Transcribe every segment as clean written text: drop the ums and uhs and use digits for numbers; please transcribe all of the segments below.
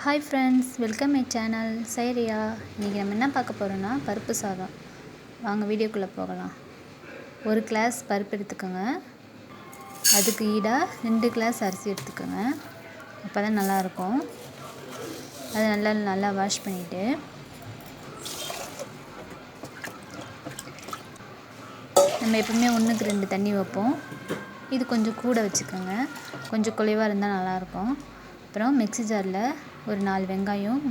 Hi friends, welcome my channel சைரியா. இன்றைக்கி நம்ம என்ன பார்க்க போகிறோன்னா பருப்பு சாதம். வாங்க வீடியோக்குள்ளே போகலாம். ஒரு கிளாஸ் பருப்பு எடுத்துக்கோங்க. அதுக்கு ஈடாக 2 கிளாஸ் அரிசி எடுத்துக்கோங்க. அப்போ தான் நல்லாயிருக்கும். அதை நல்லா வாஷ் பண்ணிவிட்டு நம்ம எப்பவுமே 1க்கு 2 தண்ணி வைப்போம். இது கொஞ்சம் கூட வச்சுக்கோங்க. கொஞ்சம் குறைவாக இருந்தால் நல்லாயிருக்கும். அப்புறம் மிக்ஸி ஜாரில் ஒரு 4 வெங்காயம்,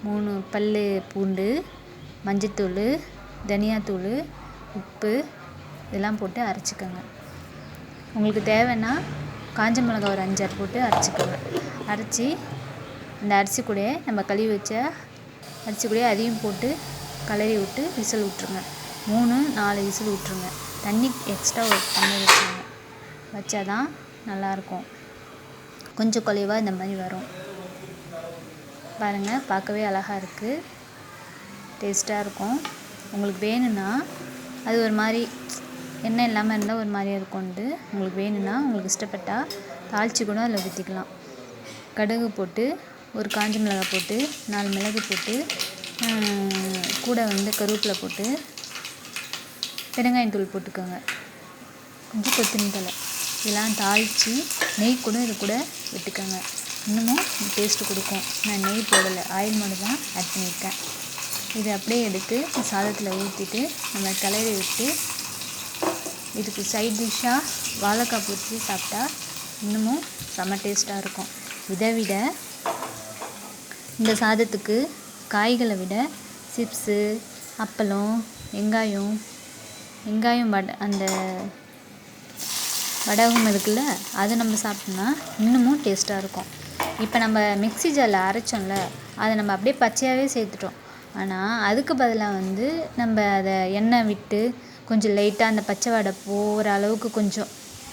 3 பல் பூண்டு, மஞ்சத்தூள், தனியாத்தூள், உப்பு இதெல்லாம் போட்டு அரைச்சிக்கோங்க. உங்களுக்கு தேவைன்னா காஞ்ச மிளகா ஒரு 5-6 போட்டு அரைச்சிக்கோங்க. அரைச்சி அந்த அரிசி கூட நம்ம கழுவி வச்ச அரிசி கூட அதையும் போட்டு கலரி விட்டு விசில் விட்ருங்க. 3-4 விசில் விட்ருங்க. தண்ணி எக்ஸ்ட்ரா ஒரு டம்ளர் வச்சுருங்க. வச்சா தான் நல்லாயிருக்கும். கொஞ்சம் குறைவாக இந்த மாதிரி வரும். பாருங்கள், பார்க்கவே அழகாக இருக்குது, டேஸ்ட்டாக இருக்கும். உங்களுக்கு வேணும்னா அது ஒரு மாதிரி எண்ணெய் இல்லாமல் இருந்தால் ஒரு மாதிரியாக இருக்கும்ட்டு, உங்களுக்கு வேணும்னா உங்களுக்கு இஷ்டப்பட்டால் தாளித்து கூட அதில் ஊற்றிக்கலாம். கடுகு போட்டு ஒரு காஞ்ச மிளகாய் போட்டு 4 மிளகு போட்டு கூட கருவேப்பிலை போட்டு பெருங்காயத்தூள் போட்டுக்கோங்க. கொஞ்சம் கொத்தமல்லி தழை இதெல்லாம் தாளித்து நெய் கூட இது கூட விட்டுக்கோங்க. இன்னமும் டேஸ்ட்டு கொடுக்கும். நான் நெய் போடலை, ஆயில் மட்டும் தான் ஆட் பண்ணியிருக்கேன். இது அப்படியே எடுத்து சாதத்தில் ஊற்றிட்டு நம்ம கிளறி விட்டு இதுக்கு சைட் டிஷ்ஷாக வாழைக்காய் பொரித்து சாப்பிட்டா இன்னமும் செம்ம டேஸ்ட்டாக இருக்கும். இதை விட இந்த சாதத்துக்கு காய்களை விட சிப்ஸு, அப்பளம், வெங்காயம் அந்த வடகம் இருக்குல்ல, அது நம்ம சாப்பிட்டோம்னா இன்னமும் டேஸ்ட்டாக இருக்கும். இப்போ நம்ம மிக்ஸி ஜாரில் அரைச்சோம்ல, அதை நம்ம அப்படியே பச்சையாகவே சேர்த்துட்டோம். ஆனால் அதுக்கு பதிலாக நம்ம அதை எண்ணெய் விட்டு கொஞ்சம் லைட்டாக அந்த பச்சை வடை போகிற அளவுக்கு கொஞ்சம்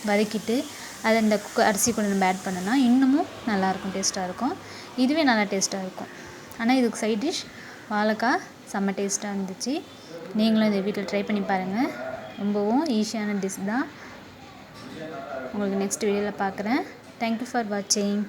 வதக்கிட்டு அதை இந்த அரிசி கூட நம்ம ஆட் பண்ணோன்னா இன்னமும் நல்லாயிருக்கும், டேஸ்ட்டாக இருக்கும். இதுவே நல்லா டேஸ்ட்டாக இருக்கும். ஆனால் இதுக்கு சைட் டிஷ் வாழைக்காய் செம்ம டேஸ்ட்டாக இருந்துச்சு. நீங்களும் இதை வீட்டில் ட்ரை பண்ணி பாருங்கள். ரொம்பவும் ஈஸியான டிஷ் தான். உங்களுக்கு நெக்ஸ்ட் வீடியோவில் பார்க்குறேன். தேங்க்யூ ஃபார் வாட்சிங்.